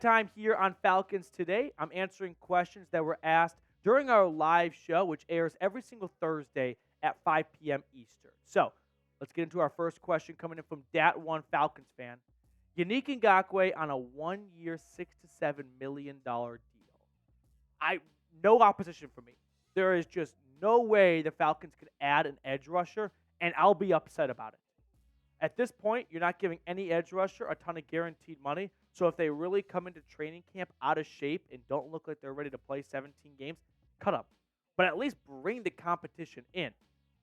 time here on Falcons Today. I'm answering questions that were asked during our live show, which airs every single Thursday at 5 p.m. Eastern. So let's get into our first question coming in from Dat1 Falcons fan. Yannick Ngakoue on a 1-year, $6 to $7 million deal. No opposition for me. There is just no way the Falcons could add an edge rusher, and I'll be upset about it. At this point, you're not giving any edge rusher a ton of guaranteed money. So if they really come into training camp out of shape and don't look like they're ready to play 17 games, cut them. But at least bring the competition in.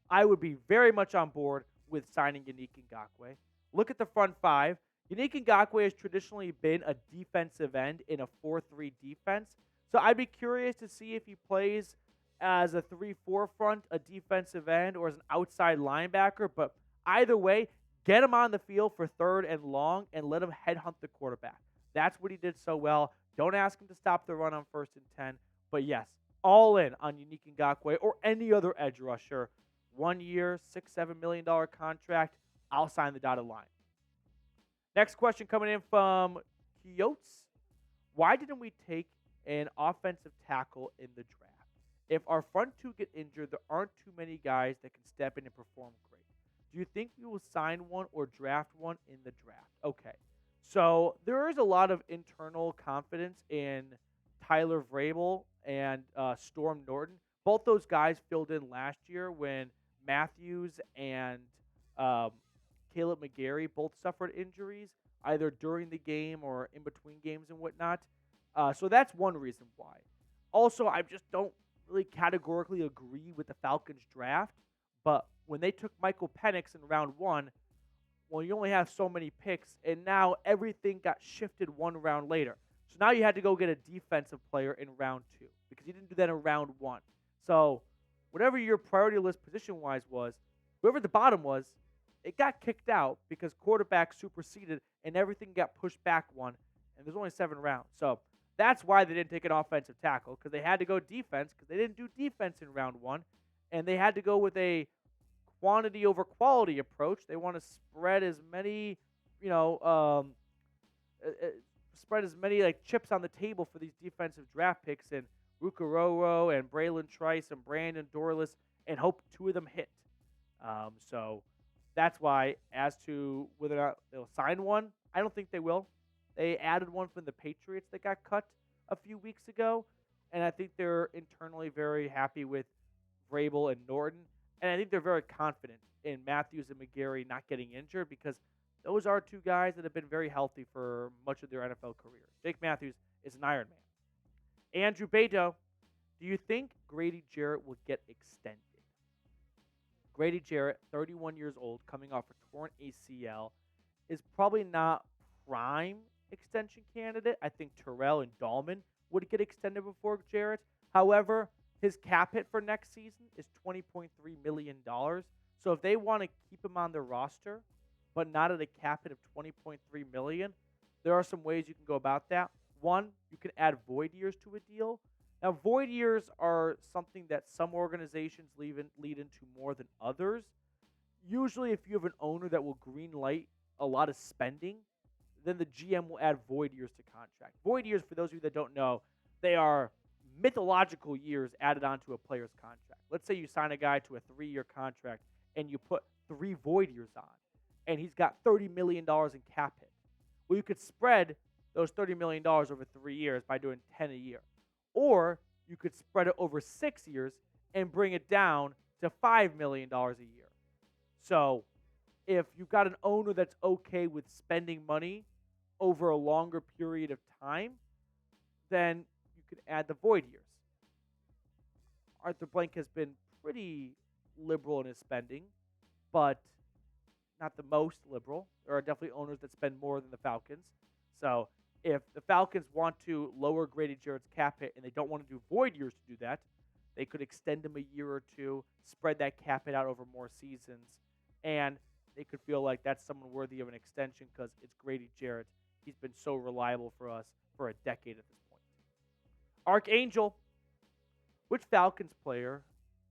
I would be very much on board with signing Yannick Ngakoue. Look at the front five. Yannick Ngakoue has traditionally been a defensive end in a 4-3 defense. So I'd be curious to see if he plays as a 3-4 front, a defensive end, or as an outside linebacker. But either way, get him on the field for third and long and let him headhunt the quarterback. That's what he did so well. Don't ask him to stop the run on 1st and 10. But yes, all in on Yannick Ngakoue or any other edge rusher. 1 year, $6-7 million contract. I'll sign the dotted line. Next question coming in from Kiotes. Why didn't we take an offensive tackle in the draft? If our front two get injured, there aren't too many guys that can step in and perform great. Do you think we will sign one or draft one in the draft? Okay. So there is a lot of internal confidence in Tyler Vrabel and Storm Norton. Both those guys filled in last year when Matthews and Caleb McGarry both suffered injuries, either during the game or in between games and whatnot. So that's one reason why. Also, I just don't really categorically agree with the Falcons draft, but when they took Michael Penix in round 1, well, you only have so many picks, and now everything got shifted one round later. So now you had to go get a defensive player in round 2 because you didn't do that in round 1. So whatever your priority list position-wise was, whoever the bottom was, it got kicked out because quarterback superseded and everything got pushed back one, and there's only 7 rounds. So that's why they didn't take an offensive tackle, because they had to go defense because they didn't do defense in round 1, and they had to go with a quantity over quality approach. They want to spread as many, chips on the table for these defensive draft picks and Rukaroro and Braylon Trice and Brandon Dorless and hope 2 of them hit. So that's why, as to whether or not they'll sign one, I don't think they will. They added one from the Patriots that got cut a few weeks ago, and I think they're internally very happy with Vrabel and Norton. And I think they're very confident in Matthews and McGarry not getting injured because those are 2 guys that have been very healthy for much of their NFL careers. Jake Matthews is an Iron Man. Andrew Beto, do you think Grady Jarrett will get extended? Grady Jarrett, 31 years old, coming off a torn ACL, is probably not prime extension candidate. I think Terrell and Dahlman would get extended before Jarrett. However, his cap hit for next season is $20.3 million. So if they want to keep him on their roster, but not at a cap hit of $20.3 million, there are some ways you can go about that. One, you can add void years to a deal. Now, void years are something that some organizations lead into more than others. Usually, if you have an owner that will green light a lot of spending, then the GM will add void years to contract. Void years, for those of you that don't know, they are mythological years added onto a player's contract. Let's say you sign a guy to a 3-year contract and you put 3 void years on, and he's got $30 million in cap hit. Well, you could spread those $30 million over 3 years by doing 10 a year. Or you could spread it over 6 years and bring it down to $5 million a year. So if you've got an owner that's okay with spending money over a longer period of time, then you could add the void years. Arthur Blank has been pretty liberal in his spending, but not the most liberal. There are definitely owners that spend more than the Falcons. So if the Falcons want to lower Grady Jarrett's cap hit and they don't want to do void years to do that, they could extend him a year or 2, spread that cap hit out over more seasons, and they could feel like that's someone worthy of an extension because it's Grady Jarrett. He's been so reliable for us for a decade at this point. Archangel, which Falcons player,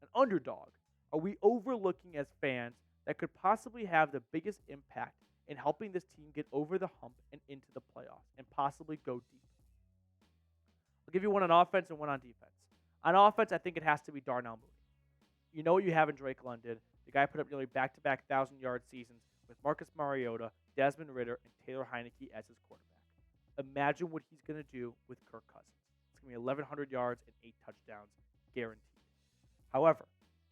an underdog, are we overlooking as fans that could possibly have the biggest impact in helping this team get over the hump and into the playoffs and possibly go deep? I'll give you one on offense and one on defense. On offense, I think it has to be Darnell Mooney. You know what you have in Drake London. The guy put up nearly back-to-back 1,000-yard seasons with Marcus Mariota, Desmond Ridder, and Taylor Heineke as his quarterback. Imagine what he's going to do with Kirk Cousins. It's going to be 1,100 yards and 8 touchdowns, guaranteed. However,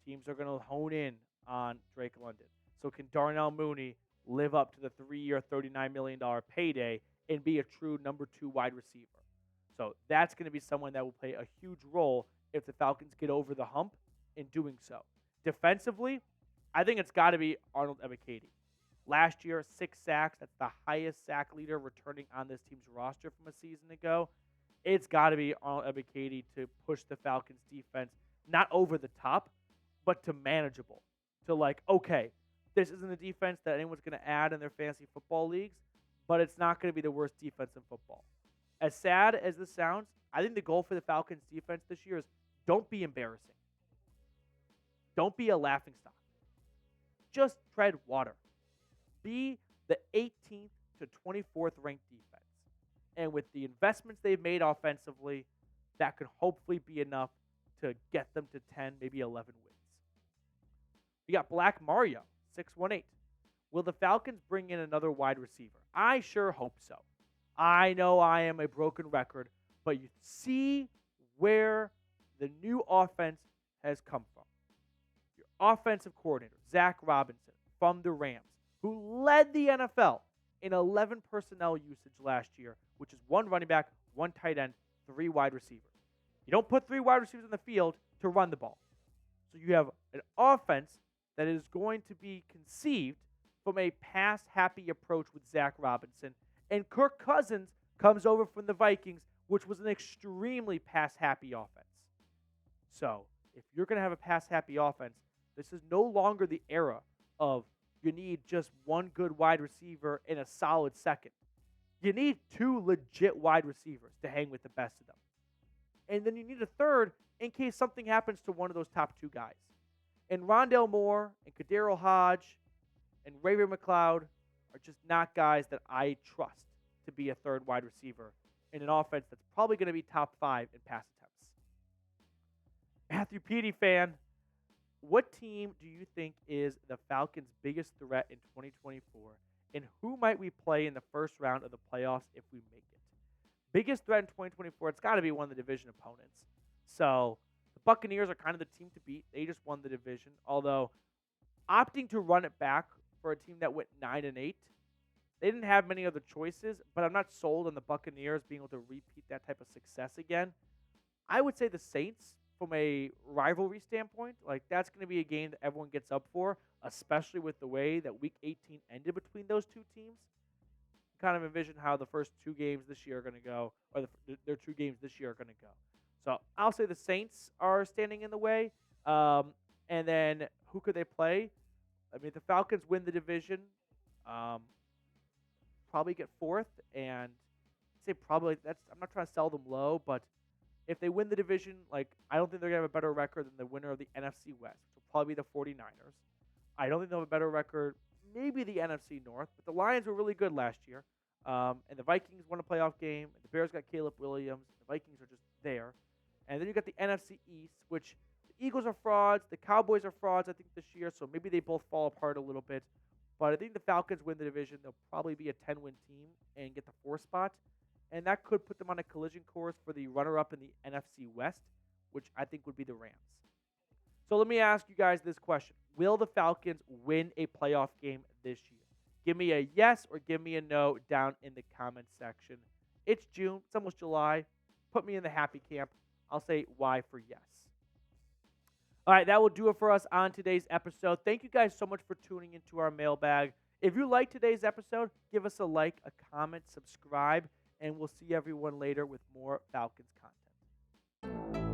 teams are going to hone in on Drake London. So can Darnell Mooney live up to the 3-year, $39 million payday and be a true number 2 wide receiver? So that's going to be someone that will play a huge role if the Falcons get over the hump in doing so. Defensively, I think it's got to be Arnold Ebiketie. Last year, 6 sacks. That's the highest sack leader returning on this team's roster from a season ago. It's got to be Arnold Ebiketie to push the Falcons' defense not over the top, but to manageable. To like, okay, this isn't a defense that anyone's going to add in their fantasy football leagues, but it's not going to be the worst defense in football. As sad as this sounds, I think the goal for the Falcons' defense this year is don't be embarrassing. Don't be a laughingstock. Just tread water. Be the 18th to 24th ranked defense. And with the investments they've made offensively, that could hopefully be enough to get them to 10, maybe 11 wins. We got Black Mario, 618. Will the Falcons bring in another wide receiver? I sure hope so. I know I am a broken record, but you see where the new offense has come from. Your offensive coordinator, Zach Robinson, from the Rams, who led the NFL in 11 personnel usage last year, which is 1 running back, 1 tight end, 3 wide receivers. You don't put 3 wide receivers in the field to run the ball. So you have an offense that is going to be conceived from a pass-happy approach with Zach Robinson. And Kirk Cousins comes over from the Vikings, which was an extremely pass-happy offense. So if you're going to have a pass-happy offense, this is no longer the era of you need just 1 good wide receiver and a solid second. You need 2 legit wide receivers to hang with the best of them. And then you need a third in case something happens to one of those top 2 guys. And Rondale Moore and Kadero Hodge and Ray McLeod are just not guys that I trust to be a third wide receiver in an offense that's probably going to be top 5 in pass attempts. Matthew Petey fan, what team do you think is the Falcons' biggest threat in 2024, and who might we play in the first round of the playoffs if we make it? Biggest threat in 2024, it's got to be one of the division opponents. So the Buccaneers are kind of the team to beat. They just won the division, although opting to run it back for a team that went 9-8, they didn't have many other choices, but I'm not sold on the Buccaneers being able to repeat that type of success again. I would say the Saints, from a rivalry standpoint, like that's going to be a game that everyone gets up for, especially with the way that Week 18 ended between those 2 teams. Kind of envision how the first 2 games this year are going to go, or their 2 games this year are going to go. So I'll say the Saints are standing in the way. And then who could they play? I mean, if the Falcons win the division, probably get 4th, and I'd say probably I'm not trying to sell them low, but if they win the division, like I don't think they're going to have a better record than the winner of the NFC West, which will probably be the 49ers. I don't think they'll have a better record, maybe the NFC North, but the Lions were really good last year. And the Vikings won a playoff game. And the Bears got Caleb Williams. The Vikings are just there. And then you got the NFC East, which the Eagles are frauds. The Cowboys are frauds, I think, this year. So maybe they both fall apart a little bit. But I think the Falcons win the division. They'll probably be a 10-win team and get the 4th spot. And that could put them on a collision course for the runner-up in the NFC West, which I think would be the Rams. So let me ask you guys this question. Will the Falcons win a playoff game this year? Give me a yes or give me a no down in the comments section. It's June. It's almost July. Put me in the happy camp. I'll say Y for yes. All right, that will do it for us on today's episode. Thank you guys so much for tuning into our mailbag. If you like today's episode, give us a like, a comment, subscribe, and we'll see everyone later with more Falcons content.